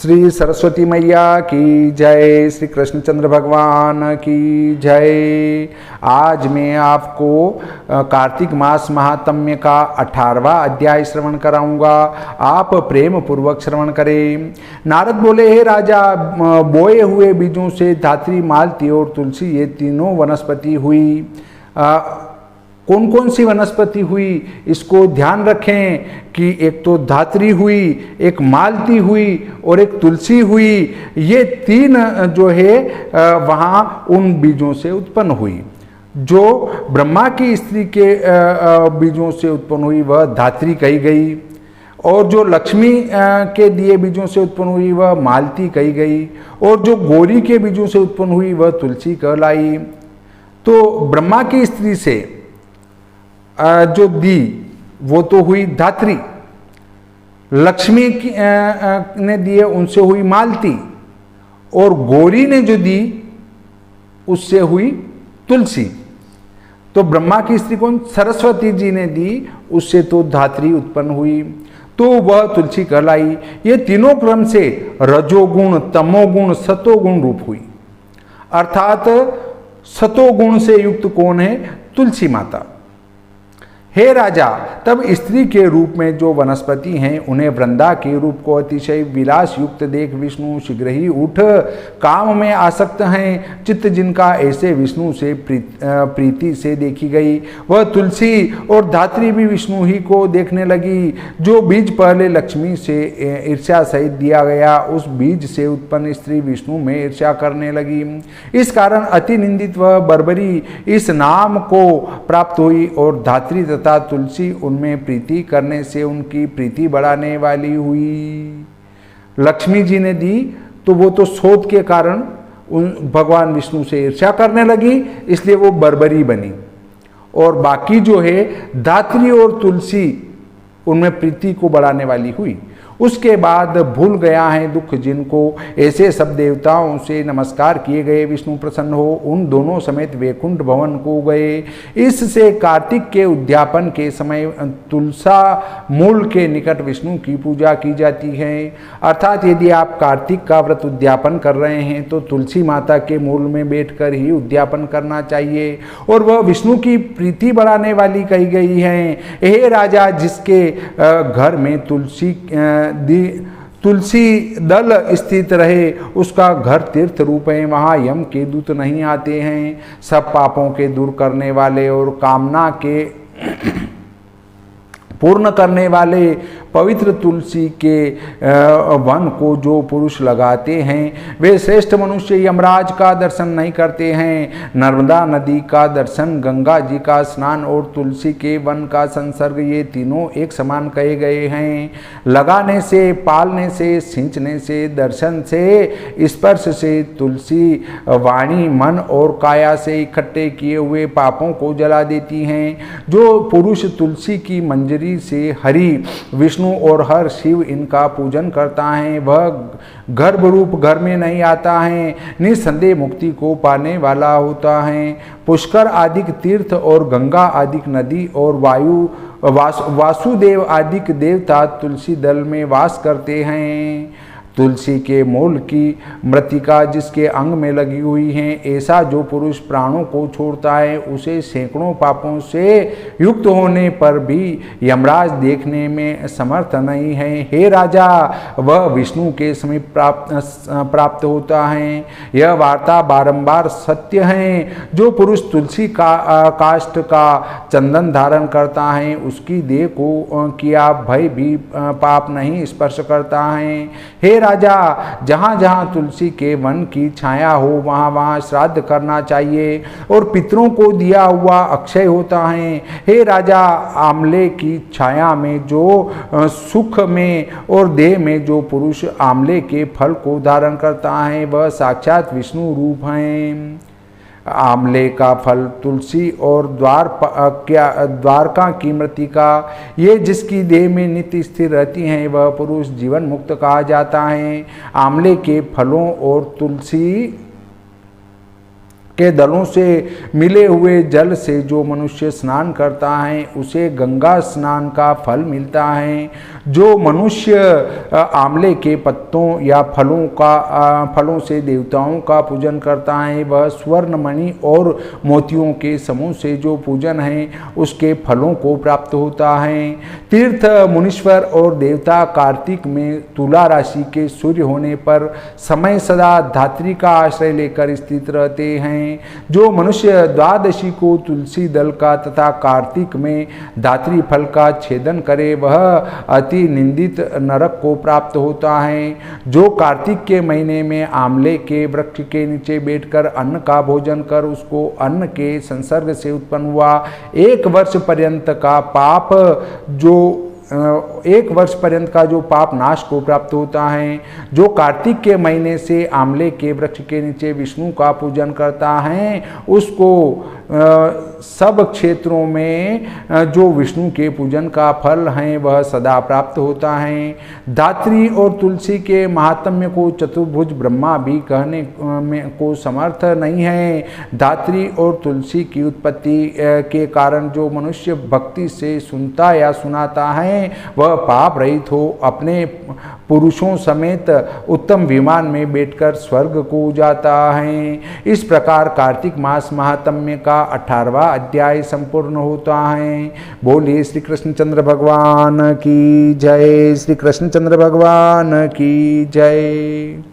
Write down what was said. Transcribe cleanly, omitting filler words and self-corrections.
श्री सरस्वती मैया की जय, श्री कृष्णचंद्र भगवान की जय। आज मैं आपको कार्तिक मास महात्म्य का 18वां अध्याय श्रवण कराऊंगा। आप प्रेम पूर्वक श्रवण करें। नारद बोले, हे राजा, बोए हुए बीजों से धात्री, मालती और तुलसी ये तीनों वनस्पति हुई। कौन कौन सी वनस्पति हुई इसको ध्यान रखें कि एक तो धात्री हुई, एक मालती हुई और एक तुलसी हुई। ये तीन जो है वहाँ उन बीजों से उत्पन्न हुई। जो ब्रह्मा की स्त्री के बीजों से उत्पन्न हुई वह धात्री कही गई, और जो लक्ष्मी के दिए बीजों से उत्पन्न हुई वह मालती कही गई, और जो गौरी के बीजों से उत्पन्न हुई वह तुलसी कहलाई। तो ब्रह्मा की स्त्री से जो दी वो तो हुई धात्री, लक्ष्मी ने दिए उनसे हुई मालती, और गौरी ने जो दी उससे हुई तुलसी। तो ब्रह्मा की स्त्री कौन? सरस्वती जी ने दी, उससे तो धात्री उत्पन्न हुई, तो वह तुलसी कहलाई। ये तीनों क्रम से रजोगुण, तमोगुण, सतोगुण रूप हुई। अर्थात सतोगुण से युक्त कौन है? तुलसी माता। हे राजा, तब स्त्री के रूप में जो वनस्पति हैं उन्हें वृंदा के रूप को अतिशय विलास युक्त देख विष्णु शीघ्र ही उठ काम में आसक्त हैं। चित्त जिनका ऐसे विष्णु से प्रीति से देखी गई, वह तुलसी और धात्री भी विष्णु ही को देखने लगी। जो बीज पहले लक्ष्मी से ईर्ष्या सहित दिया गया, उस बीज से उत्पन्न स्त्री विष्णु में ईर्ष्या करने लगी। इस कारण अति निंदित वह बर्बरी इस नाम को प्राप्त हुई, और धात्री तथा तुलसी उनमें प्रीति करने से उनकी प्रीति बढ़ाने वाली हुई। लक्ष्मी जी ने दी तो वो तो शोध के कारण उन भगवान विष्णु से ईर्ष्या करने लगी, इसलिए वो बर्बरी बनी। और बाकी जो है धात्री और तुलसी उनमें प्रीति को बढ़ाने वाली हुई। उसके बाद भूल गया है दुख जिनको ऐसे सब देवताओं से नमस्कार किए गए विष्णु प्रसन्न हो, उन दोनों समेत वैकुंठ भवन को गए। इससे कार्तिक के उद्यापन के समय तुलसा मूल के निकट विष्णु की पूजा की जाती है। अर्थात यदि आप कार्तिक का व्रत उद्यापन कर रहे हैं तो तुलसी माता के मूल में बैठकर ही उद्यापन करना चाहिए, और वह विष्णु की प्रीति बढ़ाने वाली कही गई है। हे राजा, जिसके घर में तुलसी दल स्थित रहे उसका घर तीर्थ रूप है, वहाँ यम के दूत नहीं आते हैं। सब पापों के दूर करने वाले और कामना के पूर्ण करने वाले पवित्र तुलसी के वन को जो पुरुष लगाते हैं वे श्रेष्ठ मनुष्य यमराज का दर्शन नहीं करते हैं। नर्मदा नदी का दर्शन, गंगा जी का स्नान और तुलसी के वन का संसर्ग, ये तीनों एक समान कहे गए हैं। लगाने से, पालने से, सिंचने से, दर्शन से, स्पर्श से तुलसी वाणी, मन और काया से इकट्ठे किए हुए पापों को जला देती हैं। जो पुरुष तुलसी की मंजरी से हरि, विष्णु और हर शिव इनका पूजन करता है, वह गर्भ रूप घर में नहीं आता है, निसंदेह मुक्ति को पाने वाला होता है। पुष्कर आदिक तीर्थ और गंगा आदिक नदी और वासुदेव आदिक देवता तुलसी दल में वास करते हैं। तुलसी के मूल की मृतिका जिसके अंग में लगी हुई है, ऐसा जो पुरुष प्राणों को छोड़ता है उसे सैकड़ों पापों से युक्त होने पर भी यमराज देखने में समर्थ नहीं है। हे राजा, वह विष्णु के समीप प्राप्त होता है। यह वार्ता बारंबार सत्य है। जो पुरुष तुलसी का काष्ठ का चंदन धारण करता है उसकी देह को किया भय भी पाप नहीं स्पर्श करता है। हे राजा, जहाँ जहाँ तुलसी के वन की छाया हो वहाँ वहाँ श्राद्ध करना चाहिए, और पितरों को दिया हुआ अक्षय होता है। हे राजा, आमले की छाया में जो सुख में और देह में जो पुरुष आमले के फल को धारण करता है वह साक्षात विष्णु रूप है। आमले का फल तुलसी और द्वारका की मृतिका, ये जिसकी देह में नित्य स्थिर रहती हैं वह पुरुष जीवन मुक्त कहा जाता है। आमले के फलों और तुलसी के दलों से मिले हुए जल से जो मनुष्य स्नान करता है उसे गंगा स्नान का फल मिलता है। जो मनुष्य आंवले के पत्तों या फलों से देवताओं का पूजन करता है वह स्वर्ण मणि और मोतियों के समूह से जो पूजन है उसके फलों को प्राप्त होता है। तीर्थ मुनीश्वर और देवता कार्तिक में तुला राशि के सूर्य होने पर समय सदा धात्री का आश्रय लेकर स्थित रहते हैं। जो मनुष्य द्वादशी को तुलसी दल का तथा कार्तिक में धात्री फल का छेदन करे वह अति निंदित नरक को प्राप्त होता है। जो कार्तिक के महीने में आंवले के वृक्ष के नीचे बैठकर अन्न का भोजन कर उसको अन्न के संसर्ग से उत्पन्न हुआ 1 वर्ष पर्यंत का पाप एक वर्ष पर्यंत का जो पाप नाश को प्राप्त होता है। जो कार्तिक के महीने से आंवले के वृक्ष के नीचे विष्णु का पूजन करता है उसको सब क्षेत्रों में जो विष्णु के पूजन का फल है वह सदा प्राप्त होता है। धात्री और तुलसी के महात्म्य को चतुर्भुज ब्रह्मा भी कहने में को समर्थ नहीं है। धात्री और तुलसी की उत्पत्ति के कारण जो मनुष्य भक्ति से सुनता या सुनाता है वह पाप रहित हो अपने पुरुषों समेत उत्तम विमान में बैठकर स्वर्ग को जाता है। इस प्रकार कार्तिक मास महात्म्य का 18वां अध्याय संपूर्ण होता है। बोलिए श्री कृष्णचंद्र भगवान की जय। श्री कृष्णचंद्र भगवान की जय।